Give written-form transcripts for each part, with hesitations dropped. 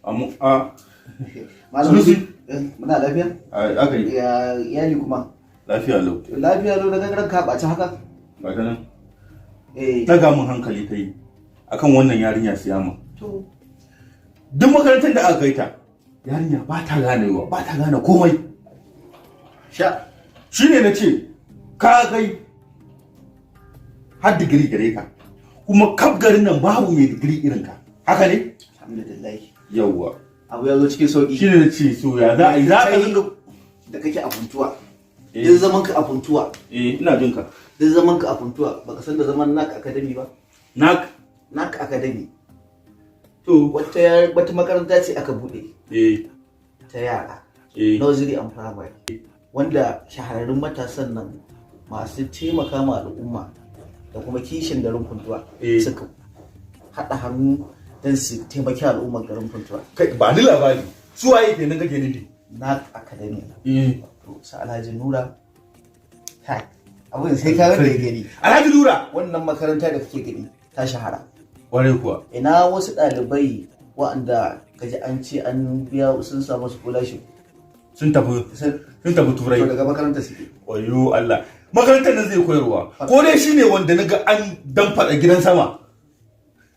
Amma a Malam Sunusi. muna lafiya? aka yi Ya iyali kuma. lafiya lau. Lafiya lau daga garan ka ɓaci haka? Ba ta nan. Eh. Daga mun hankali ta yi akan wannan yarinya Siyama. To. Duk makarantar da aka kai ta, yarinya ba ta ganewa, ba ta gane komai. Sha. Shi ne na ce, ka kai har digiri gare ka, kuma kaf garin nan babu mai digiri irin ka. Haka ne? Alhamdulillah. Yawwa. Abu ya zo cikin sauki. Shi ne na ce, so ya za a yi za ka yi. Da kake a funtuwa. Eh. Duk zaman ka a funtuwa. Ina jin ka. Duk zaman ka a funtuwa. Baka san da zaman naka academy ba? Nak. Naka academy. To. Wata makaranta ce aka bude ta yara. Nursery and primary. Wanda shahararrun matasan nan masu taimaka ma al'umma da kuma kishin garin funtuwa suka haɗa hannu don su taimaki al'ummar garin funtuwa. Kai ba ni labari. Su waye kenan kake nufi? Na academy. To sa Alhaji Nura. Kai. Abin sai ka wanda ya gani. Alhaji Nura. Wannan makaranta da kake gani ta shahara. Ware kuwa. Ina wasu ɗalibai waɗanda kaji an ce an biya sun samu scholarship. Sun tafi turai. To daga makaranta suke. Wayo Allah. Makarantar nan zai koyarwa. Ko dai shine wanda naga an damfara gidan sama.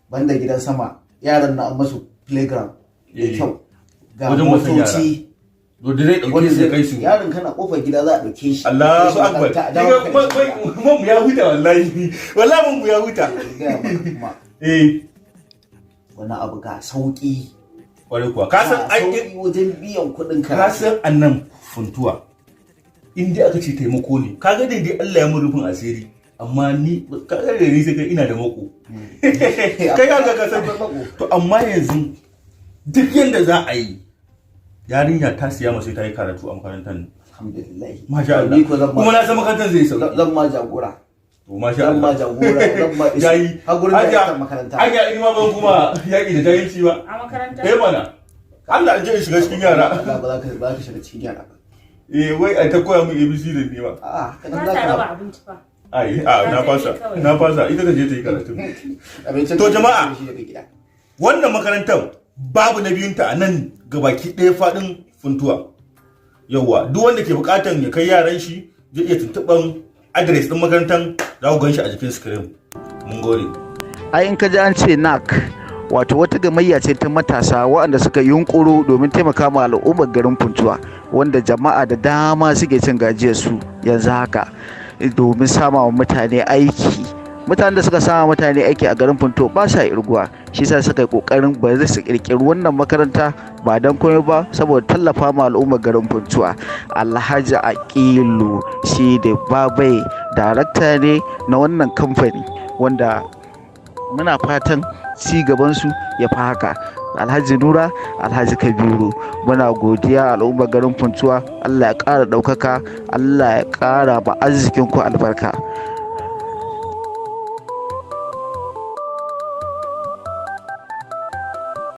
Banda gidan sama, yaran na an masu playground da kyau. Ga Wajen wasan yara. motoci. Dole zai dauke su kai su. Yaron kana kofar gida za a dauke shi. Allahu akbar. Mun ya huta wallahi. Wallahi mun ya huta. Wani abu ga sauki. Ware kuwa. Ka san sauki wajen biyan kuɗin ka karatu. san annan funtuwa. In dai aka ce taimako ne. Kaga dai Allah ya mun rufin asiri. Amma ni kaga da ni sai kai ina da mako. Kai ka san. To amma yanzu duk yanda za a yi yarinya ta siya sai ta yi karatu a makarantar nan. Alhamdulillah. Masha Allah. Kuma na san makarantar zai sauki. Zan ma jagora. To masha Allah. Zan ma jagora, zan ma isa. Jayi. Har gurin da ya makaranta. An ya ma ban kuma yaki da jahilci ba. A makaranta? Mana. Allah an je in shiga cikin yara. Allah ba za ka shiga cikin yara ba. Wai ai ta koya min ABC da ni ba. A'a, kana Ba za ta ka raba abinci fa. Ai, na fasa. Ita ta je ta yi karatu. abincin To da jama'a. shi daga gida. Wannan makarantar babu na biyunta a nan gabaki ɗaya faɗin funtuwa. Yawwa, duk wanda ke buƙatan ya kai yaran shi zai iya tuntuɓan adres ɗin makarantar za ku gan shi a jikin screen. Mun gode. Ai in ka ji an ce NAC wato wata gamayya ce ta matasa waɗanda suka yunkuro domin taimaka ma al'ummar garin funtuwa wanda jama'a da dama suke cin gajiyar su yanzu haka domin sama wa mutane aiki. Mutanen da suka sama mutane aiki a garin funtuwa ba sa irguwa, shi yasa suka yi kokarin ba zai su kirkiri wannan makaranta ba dan komai ba saboda tallafa ma al'ummar garin funtuwa. Alhaji Aqilu shi da babai darakta ne na wannan kamfani wanda muna fatan ci gabansu ya fi haka. Alhaji Nura, Alhaji Kabiru, muna godiya al'ummar garin funtuwa. Allah ya ƙara ɗaukaka, Allah ya ƙara ba arzikinku albarka.